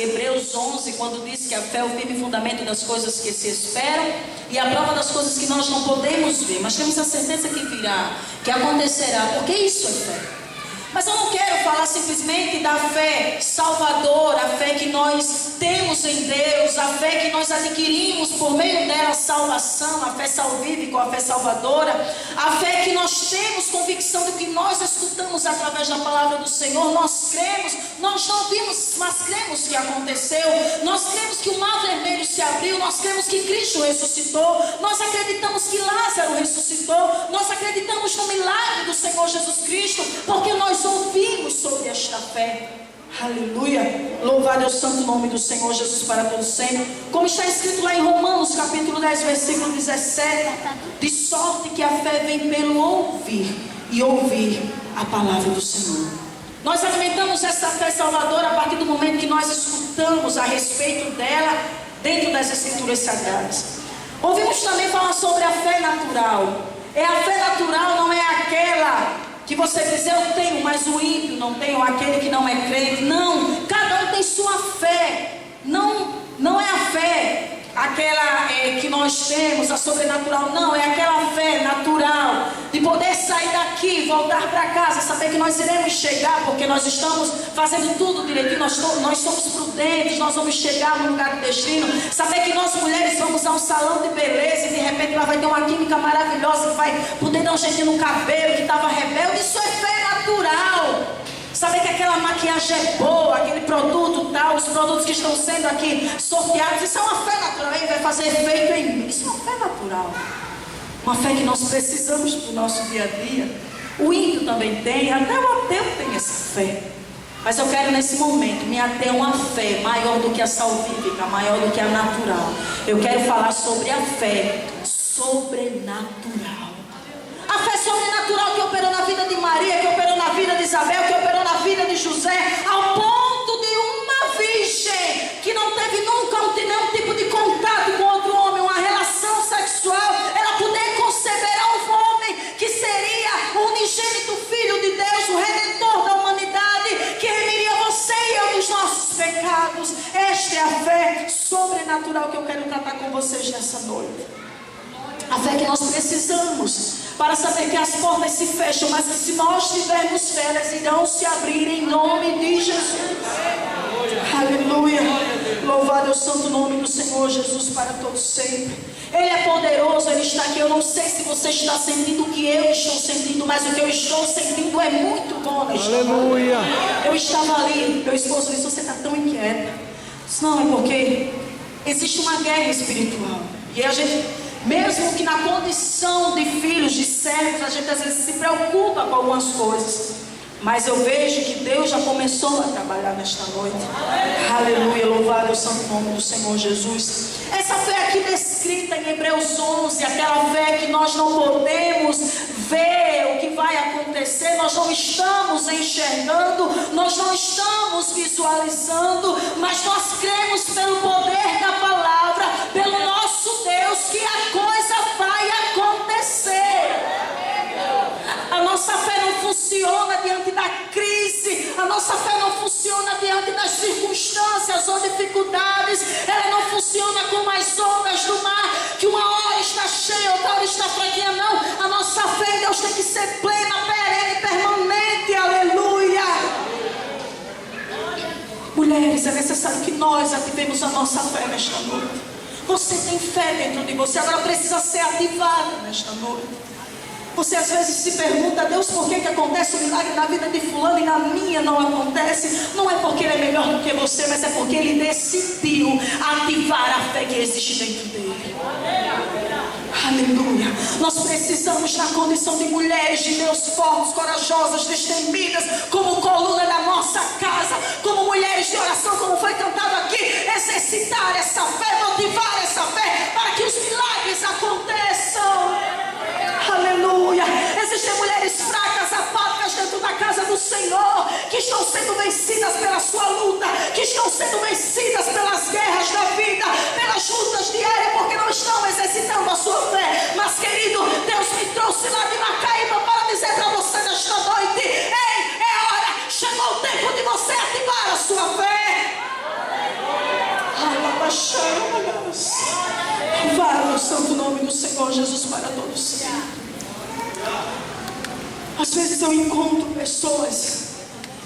Hebreus 11, quando diz que a fé é o firme fundamento das coisas que se esperam e a prova das coisas que nós não podemos ver, mas temos a certeza que virá, que acontecerá, porque isso é fé. Mas eu não quero falar simplesmente da fé salvadora, a fé que nós temos em Deus, a fé que nós adquirimos por meio dela a salvação, a fé salvífica, a fé salvadora, a fé que nós temos convicção do que nós escutamos através da palavra do Senhor. Nós cremos, nós não vimos, mas cremos que aconteceu. Nós cremos que o mar vermelho se abriu, nós cremos que Cristo ressuscitou, nós acreditamos que Lázaro ressuscitou, nós acreditamos no milagre do Senhor Jesus Cristo, porque nós ouvimos sobre esta fé. Aleluia, louvado é o santo nome do Senhor Jesus para todo sempre. Como está escrito lá em Romanos capítulo 10 versículo 17, de sorte que a fé vem pelo ouvir e ouvir a palavra do Senhor. Nós alimentamos essa fé salvadora a partir do momento que nós escutamos a respeito dela dentro das escrituras sagradas. Ouvimos também falar sobre a fé natural. A fé natural não é aquela que você diz, eu tenho, mas o ímpio não tem, ou aquele que não é crente. Não, cada um tem sua fé. Não é a fé aquela que nós temos, a sobrenatural. Não, é aquela fé natural de poder sair daqui, voltar para casa, saber que nós iremos chegar, porque nós estamos fazendo tudo direitinho, nós somos prudentes, nós vamos chegar no lugar do destino. Saber que nós mulheres vamos a um salão de beleza e de repente lá vai ter uma química maravilhosa, que vai poder dar um jeitinho no cabelo que estava rebelde. Isso é fé natural. Saber que aquela maquiagem é boa, aquele produto tal, os produtos que estão sendo aqui sorteados, isso é uma fé natural, ele vai fazer efeito em mim. Isso é uma fé natural. Uma fé que nós precisamos para o nosso dia a dia. O ímpio também tem, até o ateu tem essa fé. Mas eu quero nesse momento me ater a uma fé maior do que a salvífica, maior do que a natural. Eu quero falar sobre a fé sobrenatural. A fé sobrenatural que operou na vida de Maria, que operou na vida de Isabel, que operou na vida de José, ao ponto de uma virgem que não teve nunca nenhum tipo de contato com outro homem, uma relação sexual, ela poder conceber a um homem que seria o unigênito Filho de Deus, o Redentor da humanidade, que remiria você e eu dos nossos pecados. Esta é a fé sobrenatural que eu quero tratar com vocês nessa noite. A fé que nós precisamos para saber que as portas se fecham, mas que se nós tivermos fé, elas irão se abrir em nome de Jesus. Aleluia. Louvado é o santo nome do Senhor Jesus para todos sempre. Ele é poderoso, Ele está aqui. Eu não sei se você está sentindo o que eu estou sentindo, mas o que eu estou sentindo é muito bom nesta noite. Eu estava ali, meu esposo disse, você está tão inquieta. Disse, não, é porque existe uma guerra espiritual. E a gente, mesmo que na condição de filhos, de servos, a gente às vezes se preocupa com algumas coisas. Mas eu vejo que Deus já começou a trabalhar nesta noite. Aleluia, louvado é o santo nome do Senhor Jesus. Essa fé aqui descrita em Hebreus 11, aquela fé que nós não podemos ver o que vai acontecer, nós não estamos enxergando, nós não estamos visualizando, mas nós cremos pelo poder da palavra, pelo nosso Deus, que a coisa vai acontecer. A nossa fé não funciona diante da crise, a nossa fé não funciona diante das circunstâncias ou dificuldades, ela não funciona como as ondas do mar, que uma hora está cheia, outra hora está fraquinha. Não, a nossa fé em Deus tem que ser plena, perene, permanente. Aleluia. Mulheres, é necessário que nós ativemos a nossa fé nesta noite. Você tem fé dentro de você, agora precisa ser ativada nesta noite. Você às vezes se pergunta, Deus, por que acontece o milagre na vida de fulano e na minha não acontece? Não é porque ele é melhor do que você, mas é porque ele decidiu ativar a fé que existe dentro dele. Aleluia. Nós precisamos, na condição de mulheres de Deus fortes, corajosas, destemidas, como coluna da nossa casa, como mulheres de oração, como foi cantado aqui, exercitar essa fé, motivar essa fé, para que os milagres aconteçam. Aleluia. Existem mulheres fracas, apáticas dentro da casa do Senhor, que estão sendo vencidas pela sua luta, que estão sendo vencidas pelas guerras da vida, pelas lutas diárias, porque não estão exercitando a sua fé. Mas, querido, Deus me trouxe lá de Macaíba para dizer para você nesta noite: ei, é hora, chegou o tempo de você ativar a sua fé. Senhor Jesus para todos sempre. Às vezes eu encontro pessoas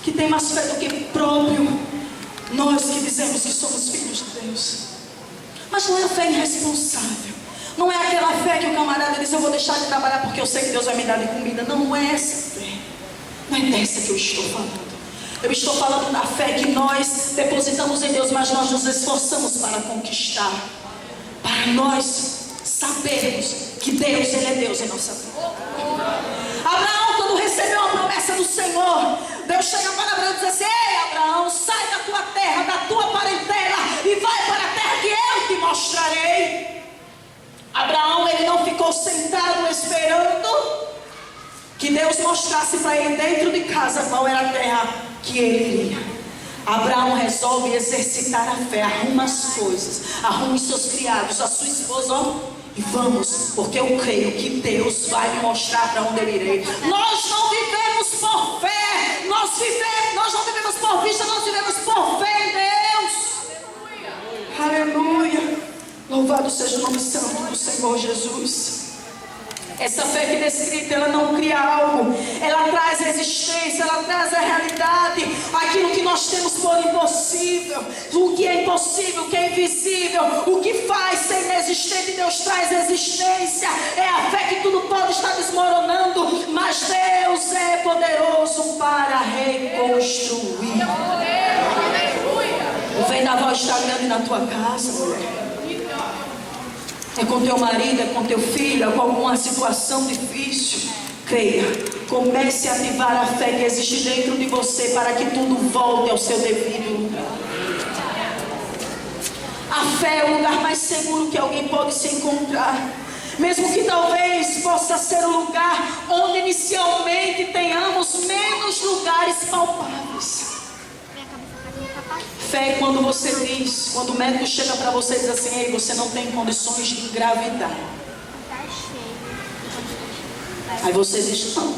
que têm mais fé do que próprio nós que dizemos que somos filhos de Deus. Mas não é a fé irresponsável. Não é aquela fé que o camarada diz: eu vou deixar de trabalhar porque eu sei que Deus vai me dar de comida. Não é essa fé. Não é dessa que eu estou falando. Eu estou falando da fé que nós depositamos em Deus, mas nós nos esforçamos para conquistar. Para nós sabermos que Deus, Ele é Deus em nossa vida. Abraão, quando recebeu a promessa do Senhor, Deus chega para Abraão e diz assim: ei, Abraão, sai da tua terra, da tua parentela e vai para a terra que eu te mostrarei. Abraão, ele não ficou sentado esperando que Deus mostrasse para ele dentro de casa qual era a terra que ele iria. Abraão resolve exercitar a fé, arruma as coisas, arruma os seus criados, a sua esposa, ó, e vamos, porque eu creio que Deus vai me mostrar para onde eu irei. Nós não vivemos por fé, nós não vivemos por vista, nós vivemos por fé em Deus. Aleluia. Louvado seja o nome santo do Senhor Jesus. Essa fé que é descrita, ela não cria algo, ela traz a existência, ela traz a realidade, aquilo que nós temos por impossível, o que é impossível, o que é invisível, o que faz ser inexistente, Deus traz existência. É a fé que tudo pode estar desmoronando, mas Deus é poderoso para reconstruir. O vendaval está grande na tua casa, mulher. É com teu marido, é com teu filho, é com alguma situação difícil. Creia, comece a ativar a fé que existe dentro de você para que tudo volte ao seu devido lugar. A fé é o lugar mais seguro que alguém pode se encontrar. Mesmo que talvez possa ser o lugar onde inicialmente tenhamos menos lugares palpáveis. Fé é quando você diz, quando o médico chega para você e diz assim: ei, você não tem condições de engravidar. Aí você diz: não,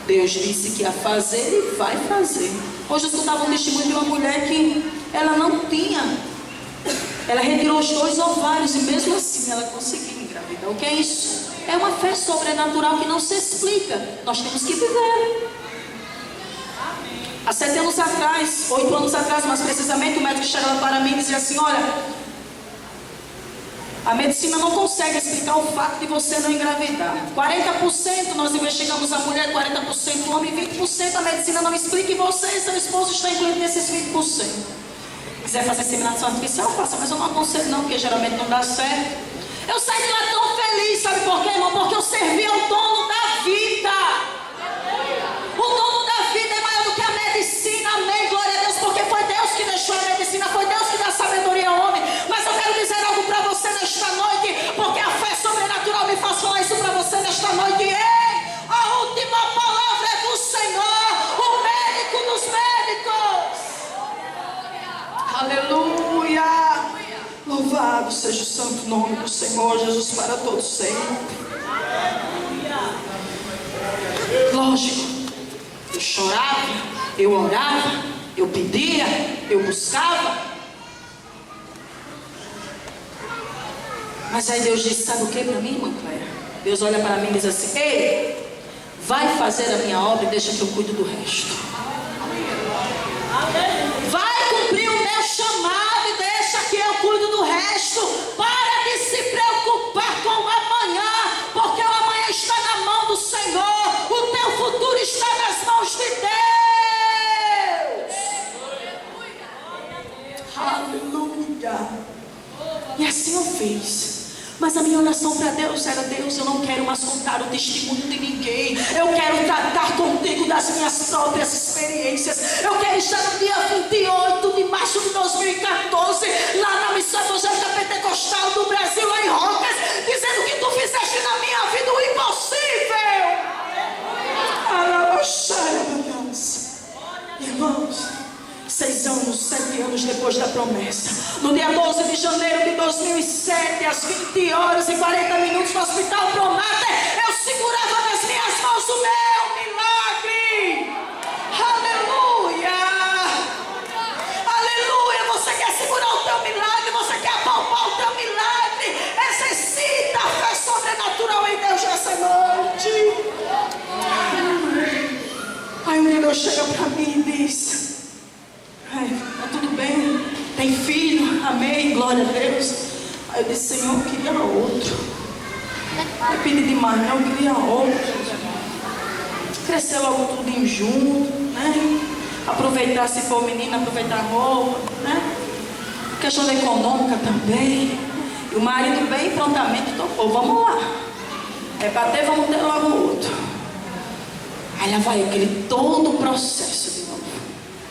Deus disse que ia fazer e vai fazer. Hoje eu escutava um testemunho de uma mulher que ela não tinha, ela retirou os 2 ovários e mesmo assim ela conseguiu engravidar. O que é isso? É uma fé sobrenatural que não se explica, nós temos que viver. Há 7 anos atrás, 8 anos atrás, mais precisamente, o médico chegava para mim e dizia assim: olha, a medicina não consegue explicar o fato de você não engravidar. 40% nós investigamos a mulher, 40% o homem, 20% a medicina não explica, e você e seu esposo estão incluídos nesses 20%. Se quiser fazer inseminação artificial, faça, mas eu não aconselho não, porque geralmente não dá certo. Eu saí de lá tão feliz, sabe por quê, irmão? Porque eu servi ao dono da vida. O dono da vida é maior do que a medicina, amém, glória a Deus, porque foi Deus que deixou a medicina, foi Deus que dá sabedoria ao homem. Mas eu quero dizer algo para você nesta noite, porque a fé sobrenatural me faz falar isso para você nesta noite. Ei, a última palavra é do Senhor, o médico dos médicos. Aleluia. Louvado seja o santo nome do Senhor Jesus para todos sempre. Lógico, eu chorava, eu orava, eu pedia, eu buscava. Mas aí Deus disse: sabe o que para mim, irmã Cléia? Deus olha para mim e diz assim: ei, vai fazer a minha obra e deixa que eu cuido do resto. Vai cumprir o meu chamado e deixa que eu cuido do resto. Para de se preocupar com o amanhã, porque o amanhã está na mão do Senhor. O teu futuro está nas mãos de Deus. Aleluia. E assim eu fiz. Mas a minha oração para Deus era: Deus, eu não quero mais contar o testemunho de ninguém. Eu quero tratar contigo das minhas próprias experiências. Eu quero estar no dia 28 de março de 2014, lá na Missão Evangélica Pentecostal do Brasil, lá em Rocas, dizendo que tu fizeste na minha vida o impossível. Irmãos, 6 anos, 7 anos depois da promessa, no dia 12 de janeiro de 2007, às 20h40 no Hospital Promater, eu segurava nas minhas mãos o meu milagre. Aleluia. Aleluia. Você quer segurar o teu milagre? Você quer apalpar o teu milagre? Exercita a fé sobrenatural. Senhor chega para mim e diz: tá tudo bem, tem filho, amém, glória a Deus. Aí eu disse: Senhor, eu queria outro. Não pedi demais, não, eu queria outro. Crescer logo tudo junto, né? Aproveitar, se for menina, aproveitar a roupa, né? Questão econômica também. E o marido bem prontamente topou: vamos lá. É bater, vamos ter logo outro. Aí lá vai aquele todo o processo de novo.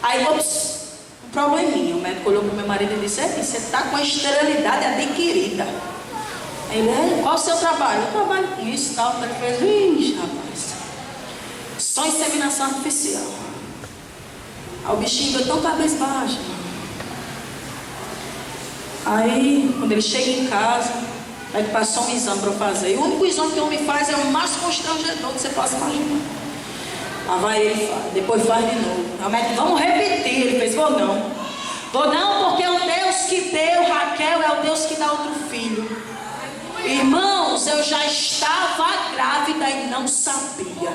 Aí, ops, um probleminha. O médico olhou para o meu marido e disse: você está com a esterilidade adquirida. Aí ele: qual o seu trabalho? Eu trabalho com isso e tal. Ele fez: ixi, rapaz, só inseminação artificial. Aí o bichinho deu tão cabisbaixo. Aí, quando ele chega em casa, aí passou um exame para eu fazer. E o único exame que o homem faz é o mais constrangedor que você possa imaginar. Lá vai ele faz, depois faz de novo. Aí o médico: vamos repetir. Ele fez: vou não. Vou não, porque o Deus que deu Raquel é o Deus que dá outro filho. Irmãos, eu já estava grávida e não sabia.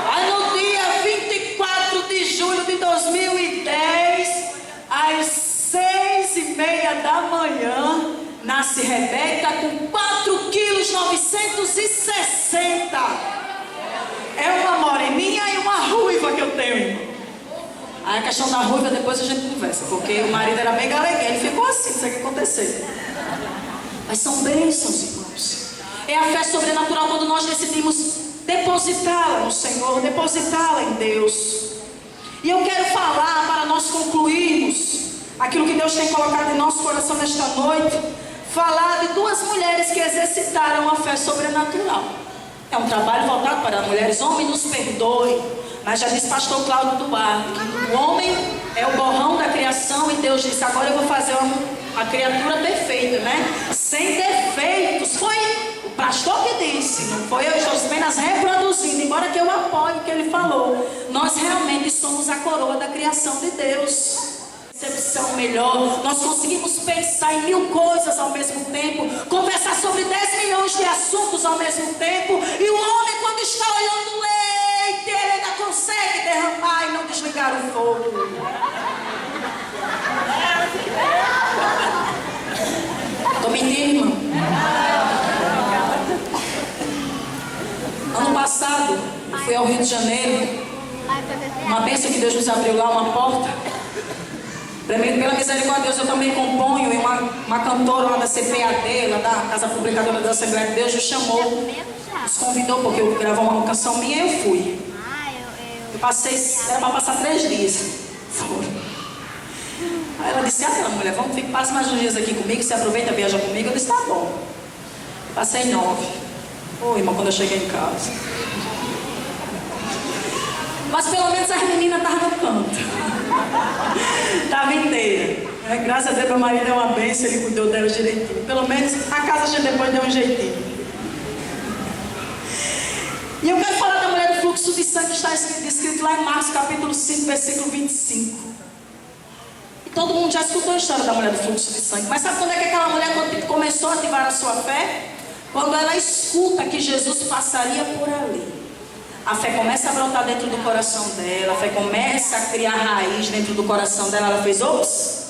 Aí no dia 24 de julho de 2010, às 6h30 da manhã, nasce Rebeca com 4,960 kg. É uma moreninha e uma ruiva que eu tenho. Aí a questão da ruiva depois a gente conversa, porque o marido era bem galeguinho, ele ficou assim, não sei o que aconteceu. Mas são bênçãos, irmãos. É a fé sobrenatural quando nós decidimos depositá-la no Senhor, depositá-la em Deus. E eu quero falar, para nós concluirmos aquilo que Deus tem colocado em nosso coração nesta noite, falar de duas mulheres que exercitaram a fé sobrenatural. É um trabalho voltado para mulheres. Homem, nos perdoe, mas já disse pastor Cláudio Duarte que o homem é o borrão da criação, e Deus disse: agora eu vou fazer a criatura perfeita, né? Sem defeitos. Foi o pastor que disse, não foi eu. Estou apenas reproduzindo, embora que eu apoie o que ele falou. Nós realmente somos a coroa da criação de Deus. Percepção melhor, nós conseguimos pensar em 1000 coisas ao mesmo tempo, conversar sobre 10 milhões de assuntos ao mesmo tempo. E o homem, quando está olhando o leite, ele ainda consegue derramar e não desligar o fogo. Estou mentindo, irmão? Ano passado, eu fui ao Rio de Janeiro. Uma bênção que Deus nos abriu lá, uma porta. Pela misericórdia de Deus, eu também componho. E uma cantora lá da CPAD, lá da Casa Publicadora da Assembleia de Deus, nos chamou, nos convidou, porque eu gravou uma canção minha e eu fui. Eu passei, era para passar 3 dias. Aí ela disse: não, mulher, vamos, passa mais uns dias aqui comigo, você aproveita, viaja comigo. Eu disse: tá bom. Passei 9. Ô, irmão, quando eu cheguei em casa. Mas pelo menos as meninas estavam no canto. Estava inteira. Graças a Deus, meu marido é uma bênção, ele cuidou dela direitinho. Pelo menos a casa a gente depois deu um jeitinho. E eu quero falar da mulher do fluxo de sangue que está escrito lá em Marcos capítulo 5, versículo 25. E todo mundo já escutou a história da mulher do fluxo de sangue. Mas sabe quando é que aquela mulher começou a ativar a sua fé? Quando ela escuta que Jesus passaria por ali. A fé começa a brotar dentro do coração dela. A fé começa a criar raiz dentro do coração dela. Ela fez: ops,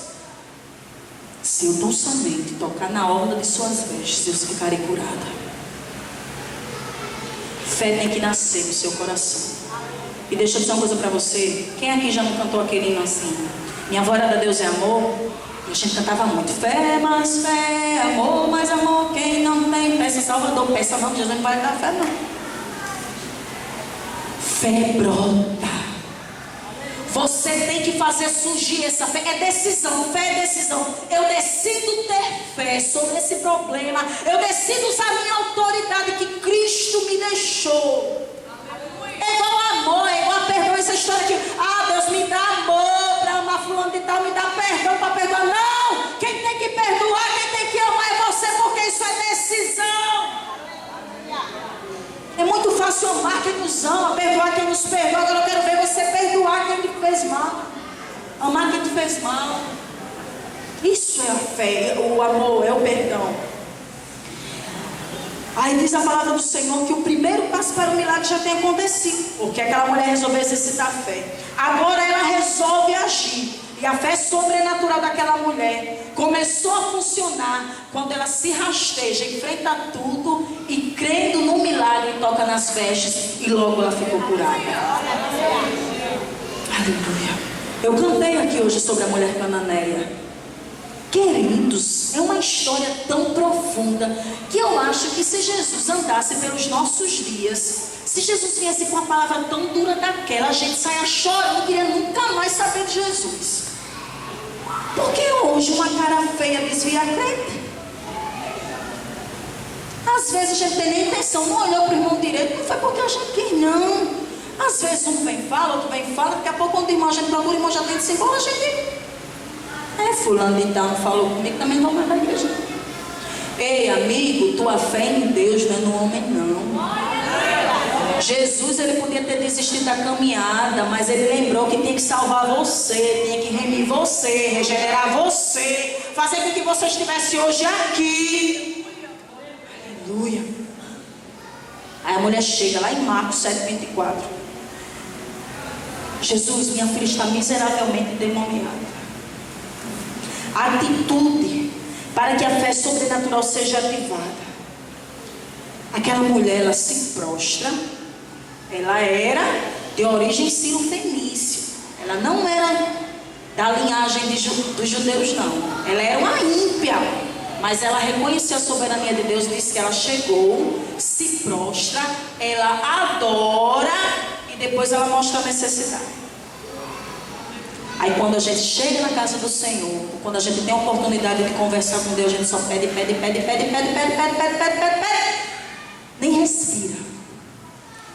se eu tão somente tocar na orla de suas vestes, eu ficarei curada. Fé tem que nascer no seu coração. E deixa eu dizer uma coisa para você. Quem aqui já não cantou aquele hino assim? Minha avó era da Deus é amor. E a gente cantava muito: fé, mais fé, amor, mais amor. Quem não tem fé se Salvador. Peça não, Jesus não vai dar fé não. Fé brota. Você tem que fazer surgir essa fé. É decisão, fé é decisão. Eu decido ter fé sobre esse problema. Eu decido usar a minha autoridade que Cristo me deixou. É igual amor, é igual a perdão. Essa história que, Deus me dá amor para amar fulano de tal, me dá perdão para perdoar. Não! Quem tem que perdoar, quem tem que amar é você, porque isso é decisão. É muito fácil amar quem nos ama, perdoar quem nos perdoa. Agora eu quero ver você perdoar quem te fez mal, amar quem te fez mal. Isso é a fé, o amor, é o perdão. Aí diz a palavra do Senhor que o primeiro passo para o milagre já tem acontecido, porque aquela mulher resolveu exercitar a fé. Agora ela resolve agir. E a fé sobrenatural daquela mulher começou a funcionar quando ela se rasteja, enfrenta tudo e crendo no milagre, toca nas vestes e logo ela ficou curada. Aleluia. Eu cantei aqui hoje sobre a mulher cananeia. Queridos, é uma história tão profunda que eu acho que se Jesus andasse pelos nossos dias, se Jesus viesse com uma palavra tão dura daquela, a gente saia chorando, não queria nunca mais saber de Jesus. Porque hoje uma cara feia desvia a crente. Às vezes a gente tem nem intenção, não olhou para o irmão direito, não foi porque a gente quis, não. Às vezes um vem fala, outro vem fala, daqui a pouco quando o irmão a gente procura, o irmão já tem de se embora, a gente... fulano de tal não falou comigo, também não vai para a igreja. Ei, amigo, tua fé em Deus não é no homem, não. Jesus, ele podia ter desistido da caminhada, mas ele lembrou que tinha que salvar você, tinha que remir você, regenerar você, fazer com que você estivesse hoje aqui. Aleluia. Aí a mulher chega lá em Marcos 7,24. Jesus, minha filha está miseravelmente demoniada. Atitude para que a fé sobrenatural seja ativada. Aquela mulher, ela se prostra. Ela era de origem sírio-fenícia. Ela não era da linhagem dos judeus, não. Ela era uma ímpia, mas ela reconheceu a soberania de Deus. Disse que ela chegou, se prostra, ela adora e depois ela mostra a necessidade. Aí quando a gente chega na casa do Senhor, quando a gente tem a oportunidade de conversar com Deus, a gente só pede, nem respira.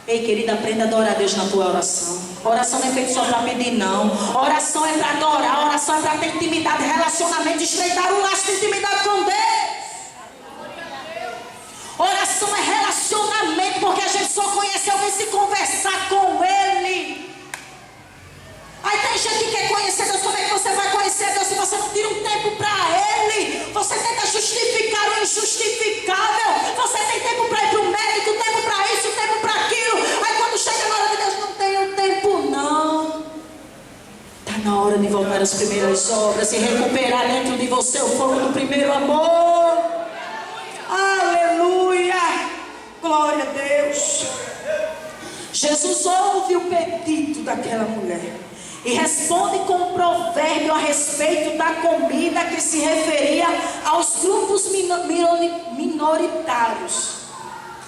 Ei, querida, aprenda a adorar a Deus na tua oração. Oração não é feita só para pedir, não. Oração é para adorar, oração é para ter intimidade, relacionamento, estreitar um laço de intimidade com Deus. Oração é relacionamento, porque a gente só conhece alguém se conversar com Ele. Aí tem gente que quer conhecer Deus. Como é que você vai conhecer Deus se você não tira um tempo para Ele? Você tenta justificar o injustificável. Você tem tempo para ir para o médico, tempo para isso, tempo para aquilo. Aí quando chega na hora de Deus, não tenho tempo não. Está na hora de voltar às primeiras obras e recuperar dentro de você o fogo do primeiro amor. Aleluia. Glória a Deus. Jesus ouve o pedido daquela mulher e responde com um provérbio a respeito da comida que se referia aos grupos minoritários,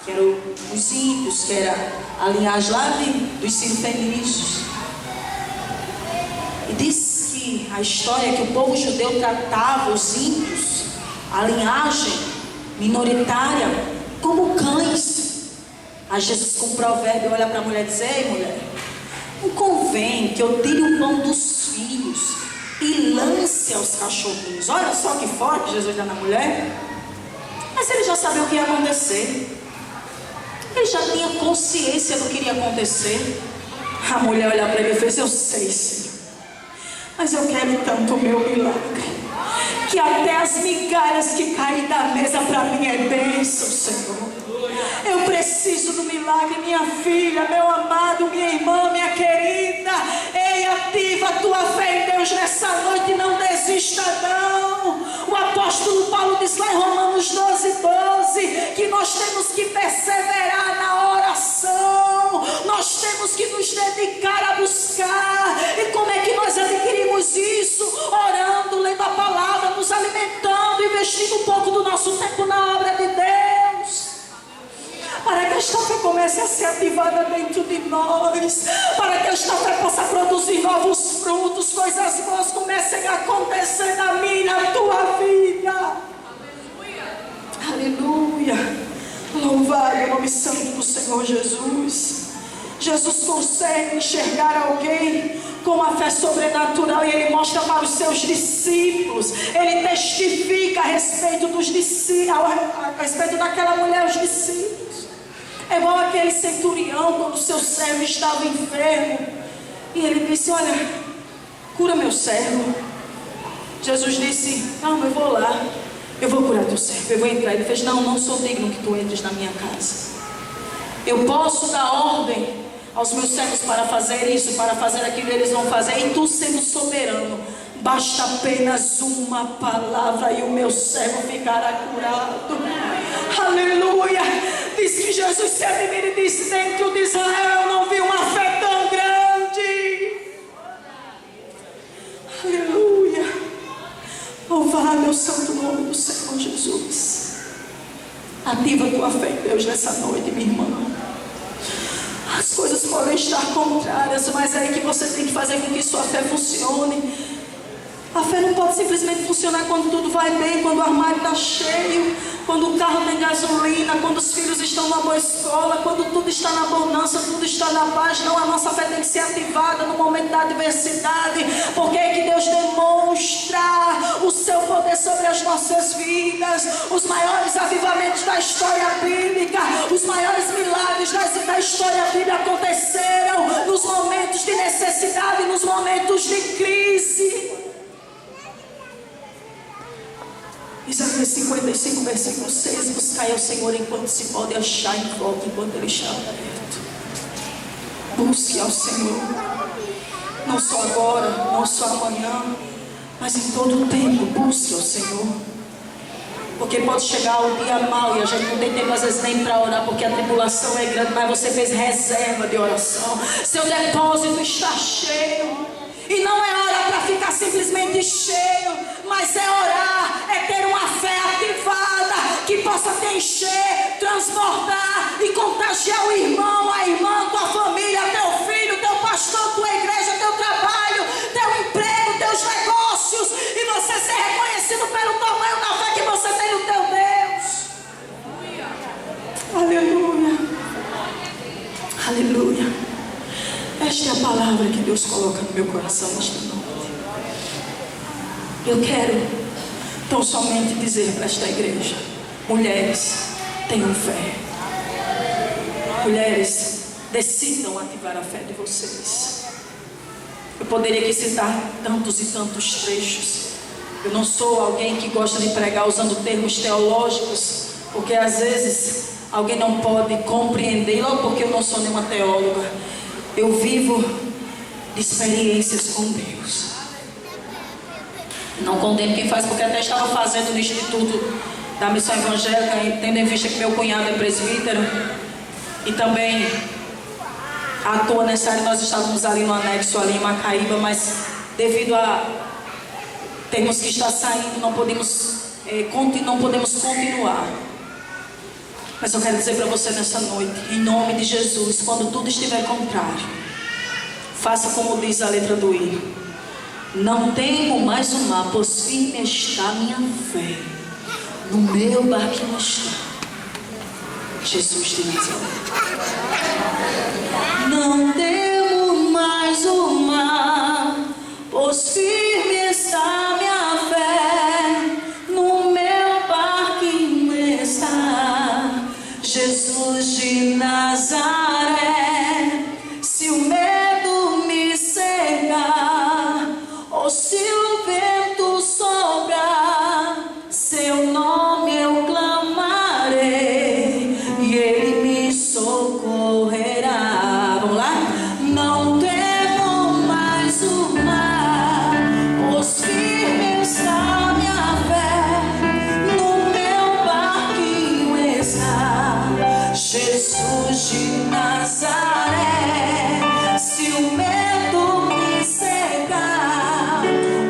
que eram os ímpios, que era a linhagem lá dos sírio-fenícios. E diz que a história é que o povo judeu tratava os ímpios, a linhagem minoritária, como cães. Aí Jesus, com um provérbio, olha para a mulher e diz: ei, mulher, não convém que eu tire o pão dos filhos e lance aos cachorrinhos. Olha só que forte Jesus dá na mulher. Mas ele já sabia o que ia acontecer. Ele já tinha consciência do que iria acontecer. A mulher olha para ele e fez: eu sei, Senhor, mas eu quero tanto o meu milagre, que até as migalhas que caem da mesa para mim é bênção, Senhor. Eu preciso do milagre, minha filha, meu amado, minha irmã, minha querida. Ei, ativa a tua fé em Deus nessa noite e não desista não. O apóstolo Paulo diz lá em Romanos 12:12 que nós temos que perseverar na oração. Nós temos que nos dedicar a buscar. E como é que nós adquirimos isso? Orando, lendo a palavra, nos alimentando, investindo um pouco do nosso tempo na obra de Deus. Para que esta fé comece a ser ativada dentro de nós, para que esta fé possa produzir novos frutos, coisas boas comecem a acontecer na minha e na tua vida. Aleluia. Louvado o nome santo do Senhor Jesus. Jesus consegue enxergar alguém com uma fé sobrenatural e Ele mostra para os seus discípulos. Ele testifica a respeito dos discípulos, a respeito daquela mulher, os discípulos. É igual aquele centurião, quando o seu servo estava enfermo, e ele disse: olha, cura meu servo. Jesus disse: não, eu vou lá. eu vou curar teu servo, eu vou entrar. Ele fez: não sou digno que tu entres na minha casa. Eu posso dar ordem aos meus servos para fazer isso, para fazer aquilo, eles vão fazer. E tu, sendo soberano, basta apenas uma palavra e o meu servo ficará curado. Aleluia. Diz que Jesus se admira e disse: dentro de Israel eu não vi uma fé tão grande. Aleluia. Louvado é o santo nome do Senhor Jesus. Ativa a tua fé em Deus nessa noite, minha irmã. As coisas podem estar contrárias, mas é aí que você tem que fazer com que sua fé funcione. A fé não pode simplesmente funcionar quando tudo vai bem, quando o armário está cheio, quando o carro tem gasolina, quando os filhos estão numa boa escola, quando tudo está na bonança, tudo está na paz. Não, a nossa fé tem que ser ativada no momento da adversidade, porque é que Deus demonstra o seu poder sobre as nossas vidas. Os maiores avivamentos da história bíblica, os maiores milagres da história bíblica aconteceram nos momentos de necessidade, nos momentos de crise. Isaías 55, versículo 6: buscai ao Senhor enquanto se pode achar, enquanto Ele está perto. Busque ao Senhor, não só agora, não só amanhã, mas em todo o tempo. Busque ao Senhor, porque pode chegar o dia mau e a gente não tem tempo às vezes nem para orar, porque a tribulação é grande, mas você fez reserva de oração, seu depósito está cheio. E não é hora para ficar simplesmente cheio, mas é orar, é ter uma fé ativada que possa te encher, transbordar e contagiar o irmão, a irmã, tua família, teu filho, teu pastor, tua igreja, teu trabalho, teu emprego, teus negócios, e você ser reconhecido pelo tamanho da fé que você tem no teu Deus. Aleluia. Aleluia. Esta é a palavra que Deus coloca no meu coração nesta noite. Eu quero tão somente dizer para esta igreja: mulheres, tenham fé. Mulheres, decidam ativar a fé de vocês. Eu poderia aqui citar tantos e tantos trechos. Eu não sou alguém que gosta de pregar usando termos teológicos, porque às vezes alguém não pode compreender, e logo porque eu não sou nenhuma teóloga. Eu vivo de experiências com Deus. Não condeno quem faz, porque até estava fazendo no Instituto da Missão Evangélica, tendo em vista que meu cunhado é presbítero e também atua nessa área. Nós estávamos ali no anexo, ali em Macaíba, mas devido a termos que estar saindo, não podemos continuar. Mas eu quero dizer para você nessa noite, em nome de Jesus, quando tudo estiver contrário, faça como diz a letra do hino: não temo mais o mar, pois firme está minha fé, no meu barquinho está Jesus de Nazaré. Não temo mais o mar, pois firme está minha fé, no meu barquinho está Jesus de Nazaré. Se o medo me cegar, ou se o vento soprar, seu nome eu clamarei e ele me socorrerá. Vamos lá? Não temo mais o mar, pois firme está minha fé, no meu barquinho está Jesus de Nazaré. Se o medo me cegar,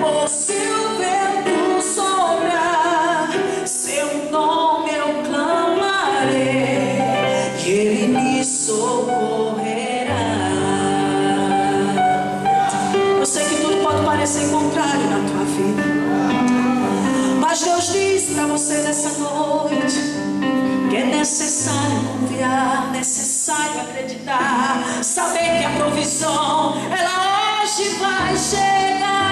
ou se o vento soprar, seu nome eu clamarei e ele me socorrerá. Eu sei que tudo pode parecer contrário na tua vida, mas Deus diz para você nessa noite que é necessário confiar, necessário acreditar, saber que a provisão, ela hoje vai chegar.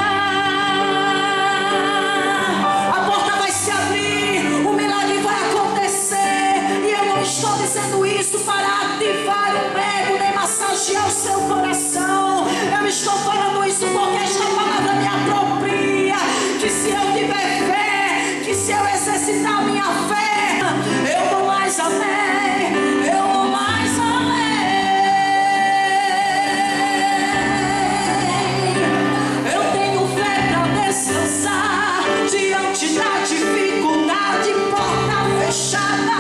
A porta vai se abrir, o milagre vai acontecer. E eu não estou dizendo isso para ativar o ego, nem massagear o seu coração. Eu estou falando isso porque esta palavra me apropria. Que se eu tiver fé, que se eu exercer exercitar minha fé. Eu vou mais além, eu vou mais além. Eu tenho fé para descansar diante da dificuldade, porta fechada.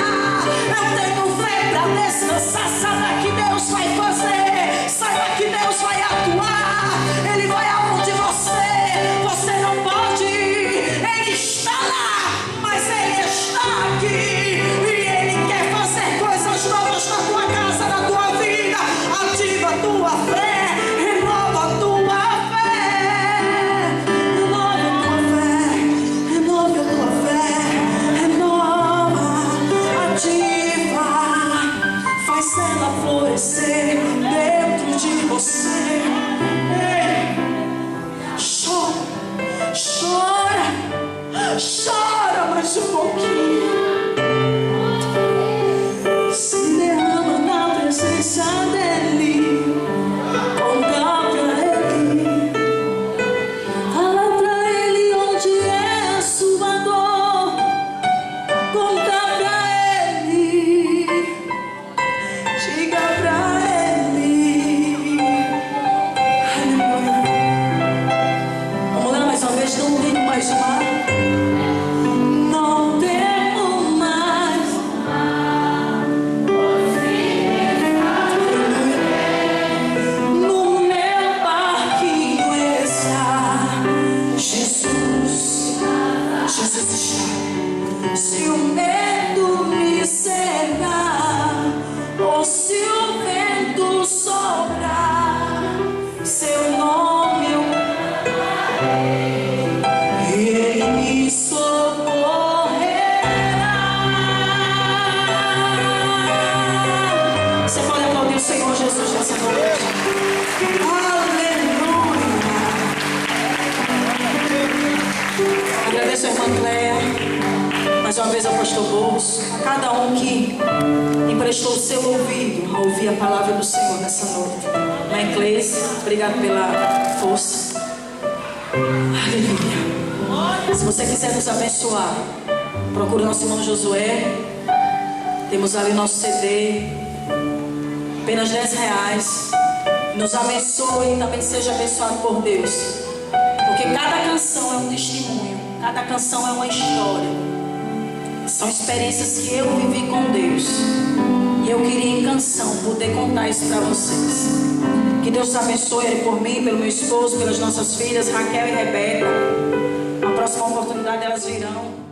Eu tenho fé para descansar. Saiba que Deus vai fazer, saiba que Deus vai atuar. Ele vai aonde você não pode ir. Ele está lá, mas Ele está aqui. E Ele quer fazer coisas novas na tua casa, na tua vida. Ativa a tua fé, renova a tua fé. Renova a tua fé, renova a tua fé. Renova, ativa, faz ela florescer dentro de você. Chora mais um pouquinho. Se derrama na presença dEle. Conta pra Ele. Fala pra Ele onde é a sua dor. Conta pra Ele. Diga pra Ele. Aleluia. Vamos lá mais uma vez. Não tem mais uma. Se o medo me cegar, ou se o vento soprar, seu nome eu cantarei, e Ele me socorrerá. Você pode aplaudir o Senhor Jesus nessa noite. Aleluia. Agradeço a irmã Cléia. Mais uma vez ao pastor Bolso, a cada um que emprestou o seu ouvido a ouvir a palavra do Senhor nessa noite. Mãe Cleice, obrigado pela força. Aleluia. Se você quiser nos abençoar, procure nosso irmão Josué. Temos ali o nosso CD, apenas R$10. Nos abençoe e também seja abençoado por Deus. Porque cada canção é um testemunho, cada canção é uma história. São experiências que eu vivi com Deus. E eu queria em canção poder contar isso para vocês. Que Deus abençoe por mim, pelo meu esposo, pelas nossas filhas, Raquel e Rebeca. A próxima oportunidade elas virão.